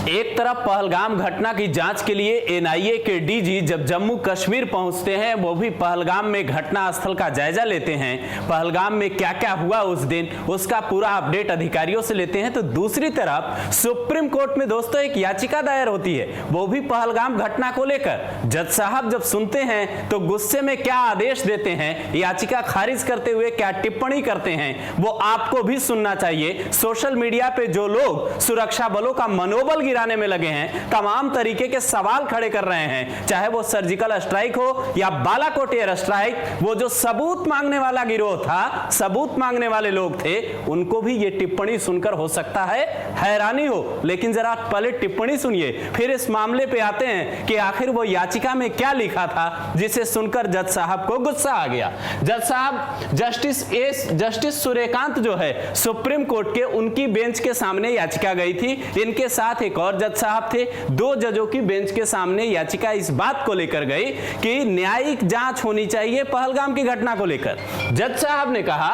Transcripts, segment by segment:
एक तरफ पहलगाम घटना की जांच के लिए एनआईए के डीजी जब जम्मू कश्मीर पहुंचते हैं, वो भी पहलगाम में घटना स्थल का जायजा लेते हैं, पहलगाम में क्या क्या हुआ उस दिन उसका पूरा अपडेट अधिकारियों से लेते हैं, तो दूसरी तरफ सुप्रीम कोर्ट में दोस्तों एक याचिका दायर होती है, वो भी पहलगाम घटना को लेकर। जज साहब जब सुनते हैं तो गुस्से में क्या आदेश देते हैं, याचिका खारिज करते हुए क्या टिप्पणी करते हैं, वो आपको भी सुनना चाहिए। सोशल मीडिया पे जो लोग सुरक्षा बलों का मनोबल गिराने में लगे हैं, तमाम तरीके के सवाल खड़े कर रहे हैं, चाहे वो सर्जिकल स्ट्राइक हो या बालाकोट एयर स्ट्राइक, वो जो सबूत मांगने वाला गिरोह था, सबूत मांगने वाले लोग थे, उनको भी ये टिप्पणी सुनकर हो सकता है हैरानी हो। लेकिन जरा पहले टिप्पणी सुनिए, फिर इस मामले पे आते हैं कि आखिर वो याचिका में क्या लिखा था जिसे सुनकर जज साहब को गुस्सा आ गया। जज साहब जस्टिस सूर्यकांत जो है सुप्रीम कोर्ट के, उनकी बेंच के सामने याचिका गई थी। इनके साथ एक और जज साहब थे। दो जजों की बेंच के सामने याचिका इस बात को लेकर गई कि न्यायिक जांच होनी चाहिए पहलगाम की घटना को लेकर। जज साहब ने कहा,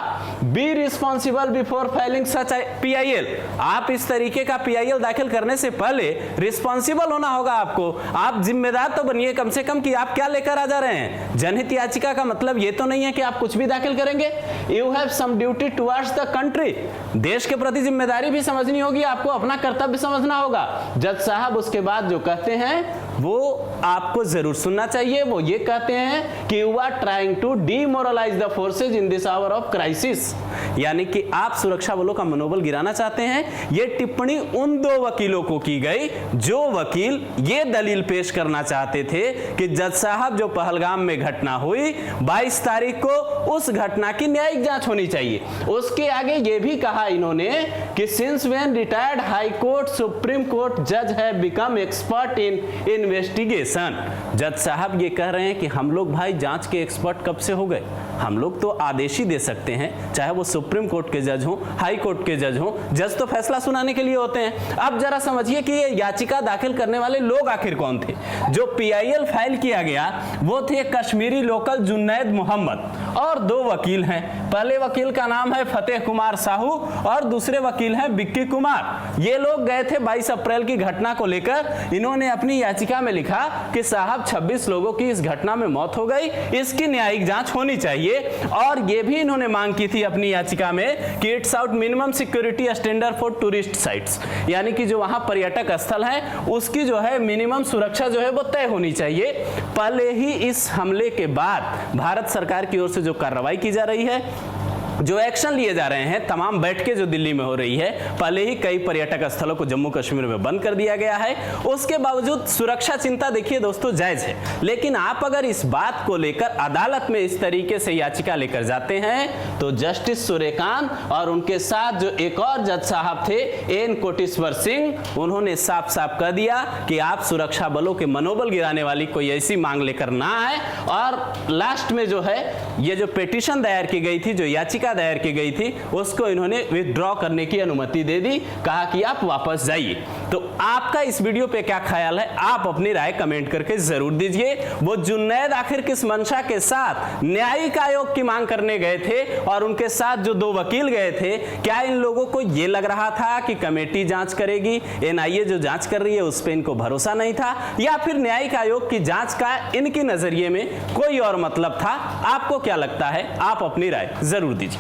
be responsible before filing such PIL. आप इस तरीके का पीआईएल दाखिल करने से पहले रिस्पॉन्सिबल होना होगा आपको। आप जिम्मेदार तो बनिए कम से कम कि आप क्या लेकर आ जा रहे हैं। जनहित याचिका का मतलब ये तो नहीं है कि आप कुछ भी दाखिल करेंगे। You have some duty towards the country. देश के प्रति जिम्मेदारी भी समझनी होगी, आपको अपना कर्तव्य समझना होगा। जज साहब उसके बाद जो कहते हैं वो आपको जरूर सुनना चाहिए। वो ये कहते हैं कि you are trying to demoralise the forces in this hour of crisis, यानी कि आप सुरक्षा बलों का मनोबल गिराना चाहते हैं। ये टिप्पणी उन दो वकीलों को की गई जो वकील ये दलील पेश करना चाहते थे कि जज साहब जो पहलगाम में घटना हुई 22 तारीख को, उस घटना की न्यायिक जांच होनी चाहिए। उसके आगे ये भी कहा इन्होंने कि since when retired high court supreme court जज have become expert in investigation. जज साहब ये कह रहे हैं कि हम लोग भाई जांच के एक्सपर्ट कब से हो गए, हम लोग तो आदेश ही दे सकते हैं, चाहे वो सुप्रीम कोर्ट के जज हो, हाई कोर्ट के जज हो। जज तो फैसला सुनाने के लिए होते हैं। अब जरा समझिए कि ये याचिका दाखिल करने वाले लोग आखिर कौन थे। जो पीआईएल फाइल किया गया वो थे कश्मीरी लोकल जुन्नैद मोहम्मद और दो वकील हैं। पहले वकील का नाम है फतेह कुमार साहू और दूसरे वकील हैं बिक्की कुमार। ये लोग गए थे 22 अप्रैल की घटना को लेकर। इन्होंने अपनी याचिका में लिखा कि साहब 26 लोगों की इस घटना में मौत हो गई, इसकी न्यायिक जांच होनी चाहिए। और ये भी इन्होंने मांग की थी अपनी याचिका में कि it's out minimum security standard for tourist sites, यानी कि जो वहां पर्यटक स्थल है उसकी जो है मिनिमम सुरक्षा जो है वो तय होनी चाहिए। पहले ही इस हमले के बाद भारत सरकार की ओर से जो कार्रवाई की जा रही है, जो एक्शन लिए जा रहे हैं, तमाम बैठकें जो दिल्ली में हो रही है, पहले ही कई पर्यटक स्थलों को जम्मू कश्मीर में बंद कर दिया गया है। उसके बावजूद सुरक्षा चिंता देखिए दोस्तों जायज है, लेकिन आप अगर इस बात को लेकर अदालत में इस तरीके से याचिका लेकर जाते हैं तो जस्टिस सूर्यकांत और उनके साथ जो एक और जज साहब थे एन कोटेश्वर सिंह, उन्होंने साफ साफ कह दिया कि आप सुरक्षा बलों के मनोबल गिराने वाली कोई ऐसी मांग लेकर ना आए। और लास्ट में जो है ये जो पिटीशन दायर की गई थी, जो याचिका दायर की गई थी, उसको इन्होंने विथड्रॉ करने की अनुमति दे दी, कहा कि आप वापस जाइए। तो आपका इस वीडियो पे क्या ख्याल है, आप अपनी राय कमेंट करके जरूर दीजिए। वो जुन्नैद आखिर किस मंशा के साथ न्यायिक आयोग की मांग करने गए थे और उनके साथ जो दो वकील गए थे, क्या इन लोगों को यह लग रहा था कि कमेटी जांच करेगी, एनआईए जो जांच कर रही है उस पर इनको भरोसा नहीं था, या फिर न्यायिक आयोग की जांच का इनके नजरिए में कोई और मतलब था? आपको क्या लगता है, आप अपनी राय जरूर दीजिए।